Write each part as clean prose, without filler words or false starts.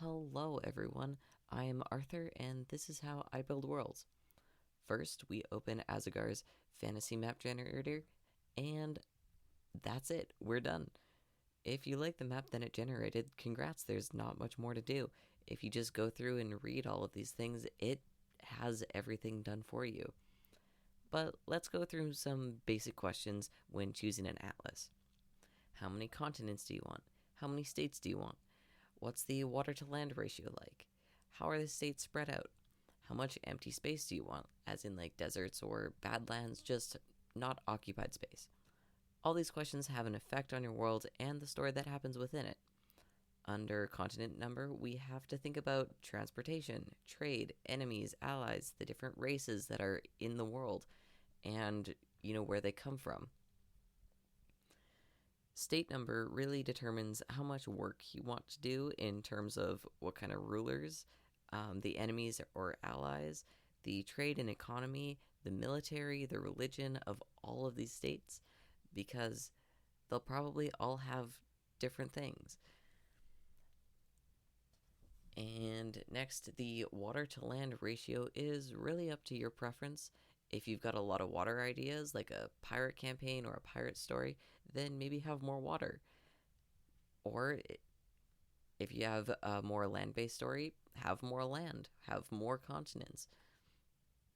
Hello everyone, I am Arthur and this is how I build worlds. First, we open Azagar's fantasy map generator and that's it, we're done. If you like the map that it generated, congrats, there's not much more to do. If you just go through and read all of these things, it has everything done for you. But let's go through some basic questions when choosing an atlas. How many continents do you want? How many states do you want? What's the water to land ratio like? How are the states spread out? How much empty space do you want, as in like deserts or badlands, just not occupied space? All these questions have an effect on your world and the story that happens within it. Under continent number, we have to think about transportation, trade, enemies, allies, the different races that are in the world, and where they come from. State number really determines how much work you want to do in terms of what kind of rulers, the enemies or allies, the trade and economy, the military, the religion of all of these states, because they'll probably all have different things. And next, the water to land ratio is really up to your preference. If you've got a lot of water ideas, like a pirate campaign or a pirate story, then maybe have more water. Or if you have a more land based story, have more land, have more continents.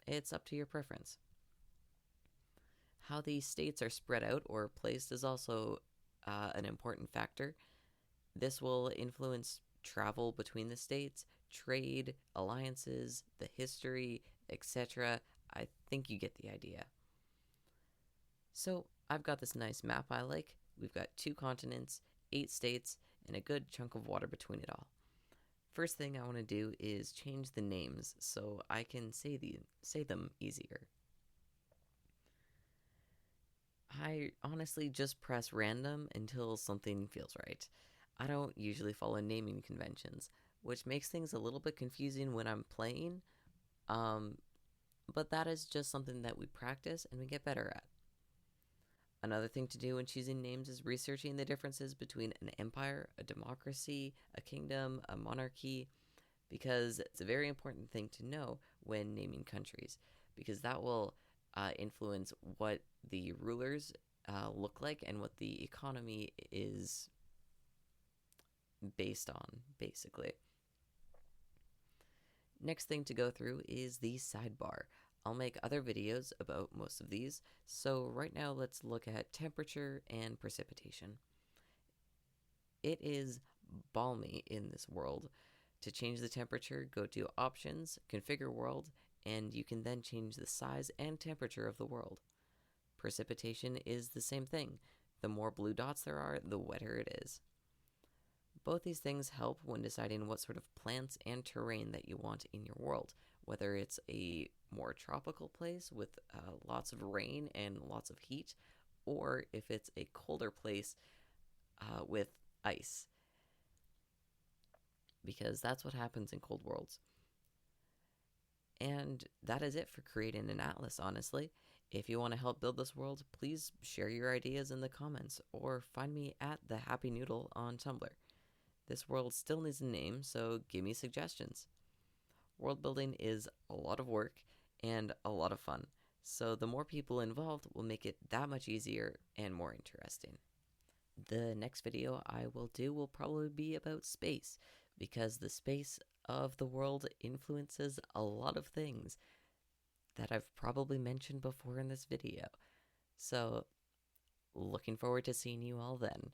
It's up to your preference. How these states are spread out or placed is also an important factor. This will influence travel between the states, trade, alliances, the history, etc. I think you get the idea. So, I've got this nice map I like. We've got 2 continents, 8 states, and a good chunk of water between it all. First thing I want to do is change the names so I can say them easier. I honestly just press random until something feels right. I don't usually follow naming conventions, which makes things a little bit confusing when I'm playing, um, but that is just something that we practice and we get better at. Another thing to do when choosing names is researching the differences between an empire, a democracy, a kingdom, a monarchy, because it's a very important thing to know when naming countries, because that will influence what the rulers look like and what the economy is based on, basically. Next thing to go through is the sidebar. I'll make other videos about most of these, so right now let's look at temperature and precipitation. It is balmy in this world. To change the temperature, go to Options, Configure World, and you can then change the size and temperature of the world. Precipitation is the same thing. The more blue dots there are, the wetter it is. Both these things help when deciding what sort of plants and terrain that you want in your world, whether it's a more tropical place with lots of rain and lots of heat, or if it's a colder place with ice, because that's what happens in cold worlds. And that is it for creating an atlas, honestly. If you want to help build this world, please share your ideas in the comments or find me at the Happy Noodle on Tumblr. This world still needs a name, so give me suggestions. World building is a lot of work and a lot of fun, so the more people involved will make it that much easier and more interesting. The next video I will do will probably be about space, because the space of the world influences a lot of things that I've probably mentioned before in this video. So, looking forward to seeing you all then.